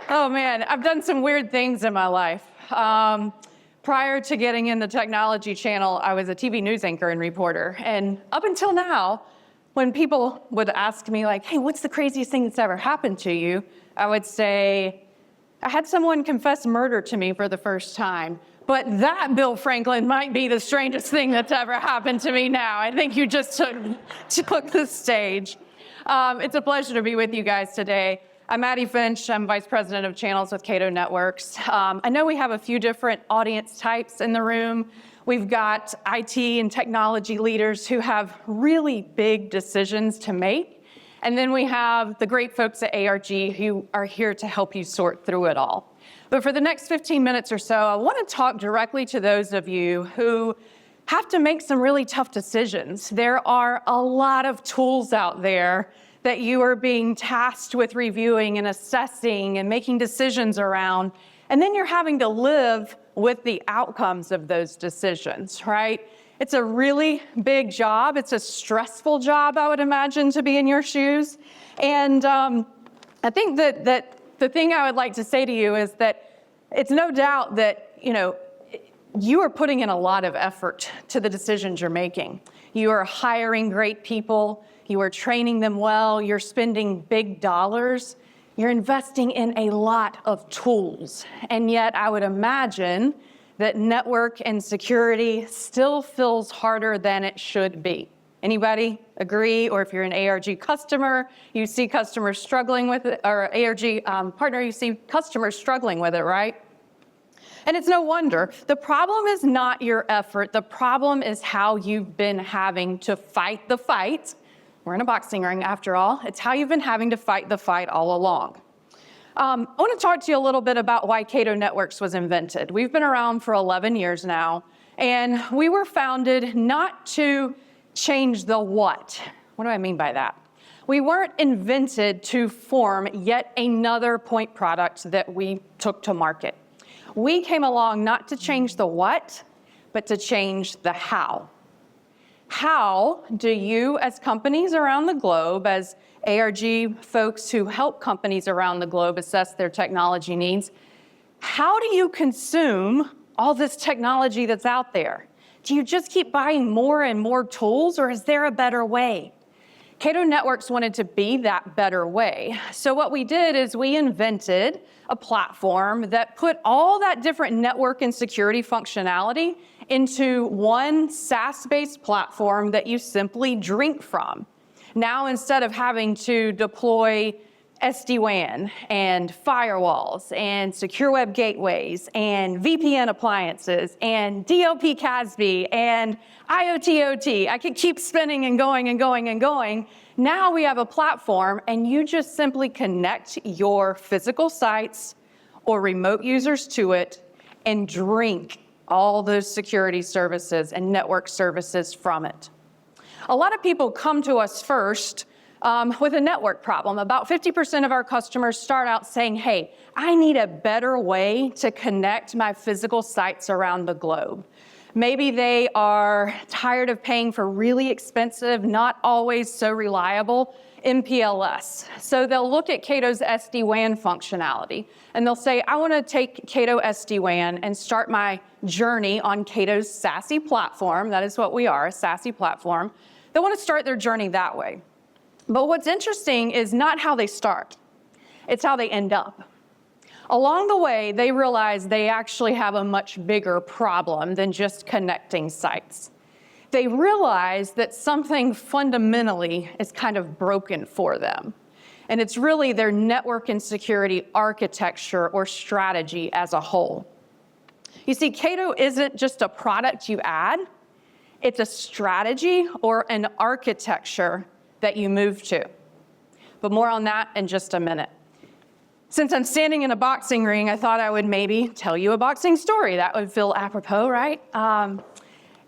Oh man, I've done some weird things in my life. Prior to getting in the technology channel, I was a TV news anchor and reporter. And up until now, when people would ask me like, hey, what's the craziest thing that's ever happened to you? I would say, I had someone confess murder to me for the first time. But that, Bill Franklin, might be the strangest thing that's ever happened to me now. I think you just took the stage. It's a pleasure to be with you guys today. I'm Addie Finch. I'm Vice President of Channels with Cato Networks. I know we have a few different audience types in the room. We've got IT and technology leaders who have really big decisions to make. And then we have the great folks at ARG who are here to help you sort through it all. But for the next 15 minutes or so, I want to talk directly to those of you who have to make some really tough decisions. There are a lot of tools out there that you are being tasked with reviewing and assessing and making decisions around, and then you're having to live with the outcomes of those decisions, right? It's a really big job. It's a stressful job, I would imagine, to be in your shoes. And I think that the thing I would like to say to you is that it's no doubt that, you are putting in a lot of effort to the decisions you're making. You are hiring great people. You are training them well. You're spending big dollars. You're investing in a lot of tools. And yet I would imagine that network and security still feels harder than it should be. Anybody agree? Or if you're an ARG customer, you see customers struggling with it, or ARG partner, you see customers struggling with it, right? And it's no wonder. The problem is not your effort. The problem is how you've been having to fight the fight. We're in a boxing ring after all. It's how you've been having to fight the fight all along. I want to talk to you a little bit about why Cato Networks was invented. We've been around for 11 years now, and we were founded not to change the what. What do I mean by that? We weren't invented to form yet another point product that we took to market. We came along not to change the what, but to change the how. How do you, as companies around the globe, as ARG folks who help companies around the globe assess their technology needs, how do you consume all this technology that's out there? Do you just keep buying more and more tools, or is there a better way? Cato Networks wanted to be that better way. So what we did is we invented a platform that put all that different network and security functionality into one SaaS-based platform that you simply drink from. Now, instead of having to deploy SD-WAN and firewalls and secure web gateways and VPN appliances and DLP CASB and IoT-OT, I could keep spinning and going and going and going. Now we have a platform and you just simply connect your physical sites or remote users to it and drink all those security services and network services from it. A lot of people come to us first with a network problem. About 50% of our customers start out saying, hey, I need a better way to connect my physical sites around the globe. Maybe they are tired of paying for really expensive, not always so reliable MPLS. So they'll look at Cato's SD-WAN functionality and they'll say, I want to take Cato SD-WAN and start my journey on Cato's SASE platform. That is what we are, a SASE platform. They want to start their journey that way. But what's interesting is not how they start, it's how they end up. Along the way, they realize they actually have a much bigger problem than just connecting sites. They realize that something fundamentally is kind of broken for them. And it's really their network and security architecture or strategy as a whole. You see, Cato isn't just a product you add, it's a strategy or an architecture that you move to. But more on that in just a minute. Since I'm standing in a boxing ring, I thought I would maybe tell you a boxing story. That would feel apropos, right?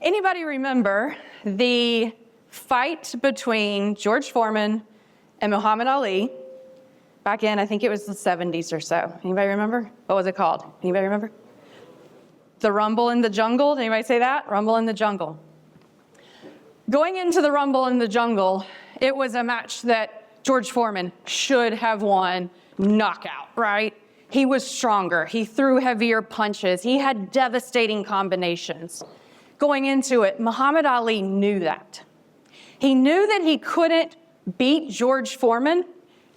Anybody remember the fight between George Foreman and Muhammad Ali back in, I think it was the 70s or so? Anybody remember? What was it called? Anybody remember? The Rumble in the Jungle. Did anybody say that? Rumble in the Jungle. Going into the Rumble in the Jungle, it was a match that George Foreman should have won knockout, right? He was stronger. He threw heavier punches. He had devastating combinations. Going into it, Muhammad Ali knew that. He knew that he couldn't beat George Foreman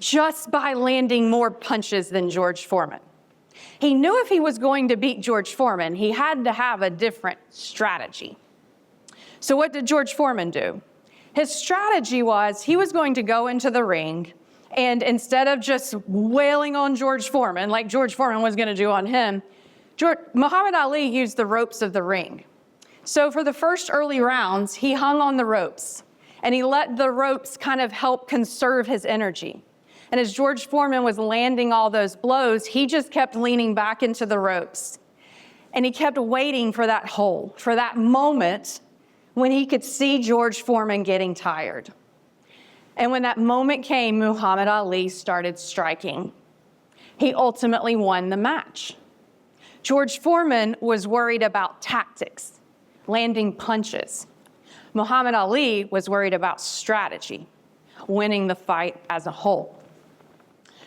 just by landing more punches than George Foreman. He knew if he was going to beat George Foreman, he had to have a different strategy. So what did George Foreman do? His strategy was he was going to go into the ring, and instead of just wailing on George Foreman like George Foreman was going to do on him, Muhammad Ali used the ropes of the ring. So for the first early rounds, he hung on the ropes, and he let the ropes kind of help conserve his energy. And as George Foreman was landing all those blows, he just kept leaning back into the ropes. And he kept waiting for that hole, for that moment when he could see George Foreman getting tired. And when that moment came, Muhammad Ali started striking. He ultimately won the match. George Foreman was worried about tactics, landing punches. Muhammad Ali was worried about strategy, winning the fight as a whole.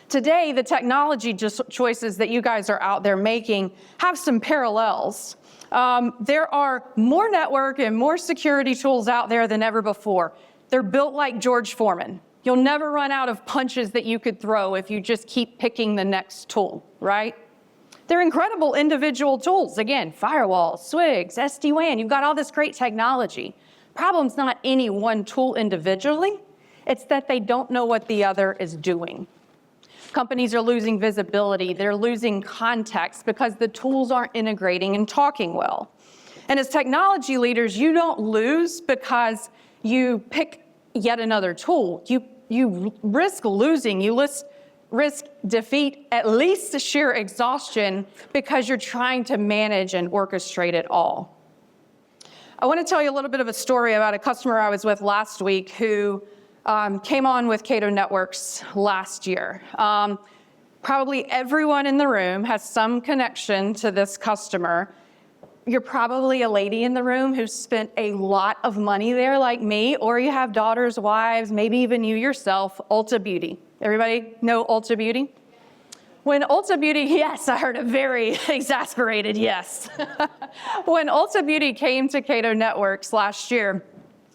Today, the technology choices that you guys are out there making have some parallels. There are more network and more security tools out there than ever before. They're built like George Foreman. You'll never run out of punches that you could throw if you just keep picking the next tool, right? They're incredible individual tools. Again, firewalls, SWIGs, SD-WAN, you've got all this great technology. Problem's not any one tool individually, it's that they don't know what the other is doing. Companies are losing visibility, they're losing context because the tools aren't integrating and talking well. And as technology leaders, you don't lose because you pick yet another tool. You risk losing, you risk defeat, at least sheer exhaustion, because you're trying to manage and orchestrate it all. I want to tell you a little bit of a story about a customer I was with last week who came on with Cato Networks last year. Probably everyone in the room has some connection to this customer. You're probably a lady in the room who's spent a lot of money there like me, or you have daughters, wives, maybe even you yourself, Ulta Beauty. Everybody know Ulta Beauty? When Ulta Beauty, yes, I heard a very exasperated yes. When Ulta Beauty came to Cato Networks last year,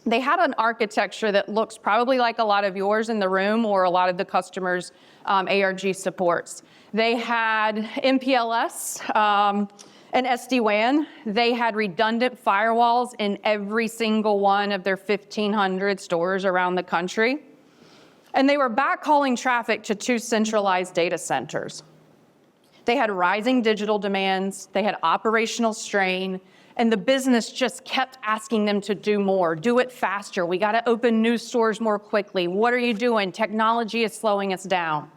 they had an architecture that looks probably like a lot of yours in the room or a lot of the customers' ARG supports. They had MPLS and SD-WAN. They had redundant firewalls in every single one of their 1,500 stores around the country. And they were backhauling traffic to 2 centralized data centers. They had rising digital demands, they had operational strain, and the business just kept asking them to do more, do it faster. We got to open new stores more quickly. What are you doing? Technology is slowing us down.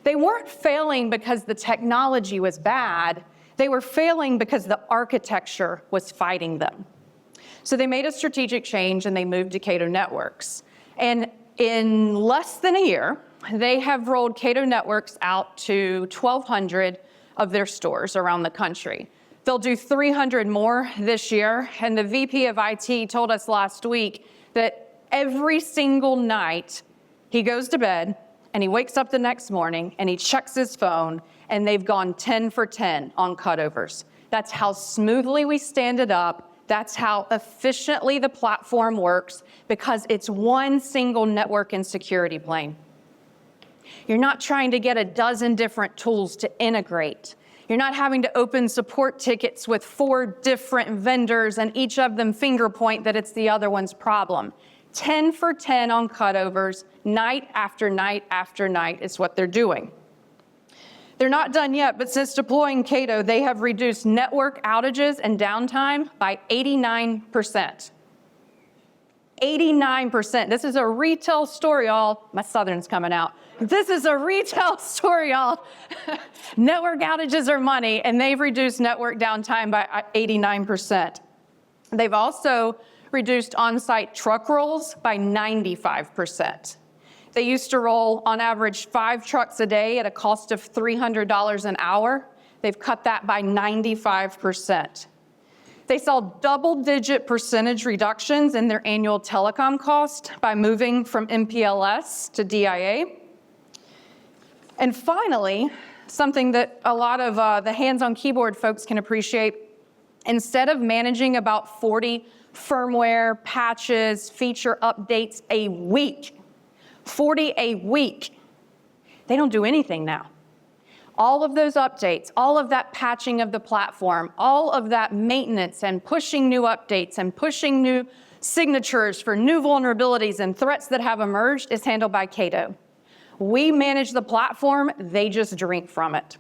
They weren't failing because the technology was bad. They were failing because the architecture was fighting them. So they made a strategic change and they moved to Cato Networks. And in less than a year, they have rolled Cato Networks out to 1,200 of their stores around the country. They'll do 300 more this year, and the VP of IT told us last week that every single night he goes to bed and he wakes up the next morning and he checks his phone and they've gone 10 for 10 on cutovers. That's how smoothly we stand it up. That's how efficiently the platform works, because it's one single network and security plane. You're not trying to get a dozen different tools to integrate. You're not having to open support tickets with 4 different vendors and each of them finger point that it's the other one's problem. 10 for 10 on cutovers, night after night after night is what they're doing. They're not done yet, but since deploying Cato, they have reduced network outages and downtime by 89%. 89%. This is a retail store, y'all. My Southern's coming out. This is a retail store, y'all. Network outages are money, and they've reduced network downtime by 89%. They've also reduced on-site truck rolls by 95%. They used to roll, on average, 5 trucks a day at a cost of $300 an hour. They've cut that by 95%. They saw double-digit percentage reductions in their annual telecom cost by moving from MPLS to DIA. And finally, something that a lot of the hands-on keyboard folks can appreciate. Instead of managing about 40 firmware patches, feature updates a week, 40 a week, they don't do anything now. All of those updates, all of that patching of the platform, all of that maintenance and pushing new updates and pushing new signatures for new vulnerabilities and threats that have emerged is handled by Cato. We manage the platform, they just drink from it.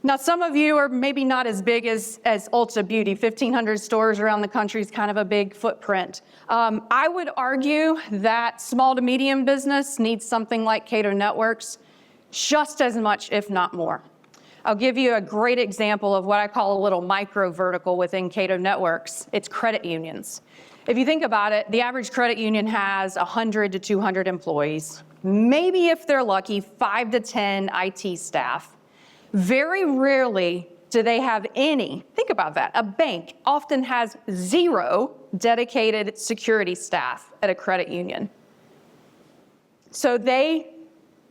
Now, some of you are maybe not as big as Ulta Beauty. 1,500 stores around the country is kind of a big footprint. I would argue that small to medium business needs something like Cato Networks just as much, if not more. I'll give you a great example of what I call a little micro vertical within Cato Networks. It's credit unions. If you think about it, the average credit union has 100 to 200 employees, maybe if they're lucky, 5 to 10 IT staff. Very rarely do they have any, think about that, a bank often has 0 dedicated security staff at a credit union. So they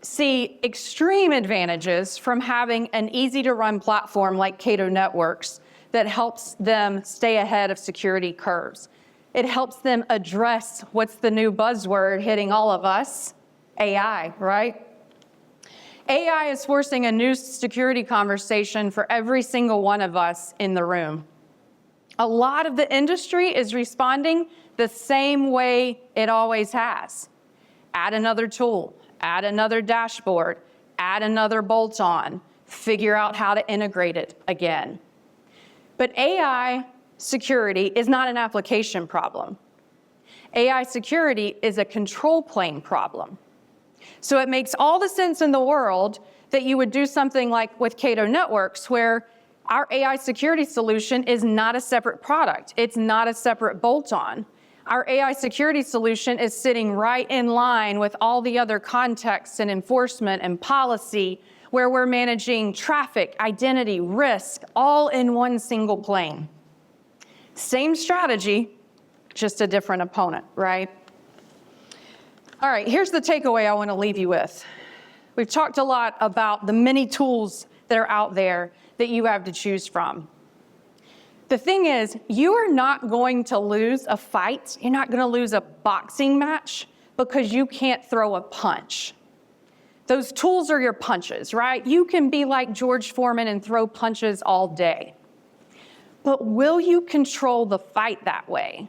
see extreme advantages from having an easy-to-run platform like Cato Networks that helps them stay ahead of security curves. It helps them address what's the new buzzword hitting all of us, AI, right? AI is forcing a new security conversation for every single one of us in the room. A lot of the industry is responding the same way it always has. Add another tool, add another dashboard, add another bolt-on, figure out how to integrate it again. But AI security is not an application problem. AI security is a control plane problem. So it makes all the sense in the world that you would do something like with Cato Networks, where our AI security solution is not a separate product. It's not a separate bolt-on. Our AI security solution is sitting right in line with all the other contexts and enforcement and policy, where we're managing traffic, identity, risk, all in one single plane. Same strategy, just a different opponent, right? All right, here's the takeaway I want to leave you with. We've talked a lot about the many tools that are out there that you have to choose from. The thing is, you are not going to lose a fight. You're not going to lose a boxing match because you can't throw a punch. Those tools are your punches, right? You can be like George Foreman and throw punches all day. But will you control the fight that way?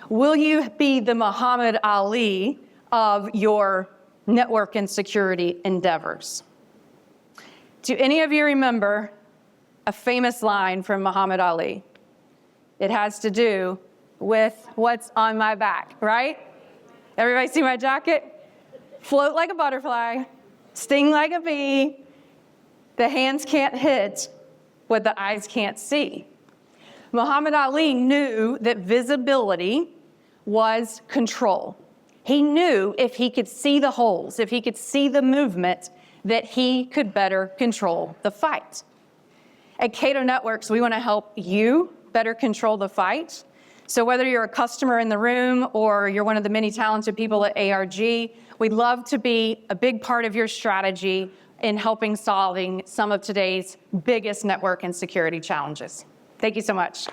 Will you be the Muhammad Ali of your network and security endeavors? Do any of you remember a famous line from Muhammad Ali? It has to do with what's on my back, right? Everybody see my jacket? Float like a butterfly, sting like a bee. The hands can't hit what the eyes can't see. Muhammad Ali knew that visibility was control. He knew if he could see the holes, if he could see the movement, that he could better control the fight. At Cato Networks, we want to help you better control the fight. So whether you're a customer in the room or you're one of the many talented people at ARG, we'd love to be a big part of your strategy in helping solving some of today's biggest network and security challenges. Thank you so much.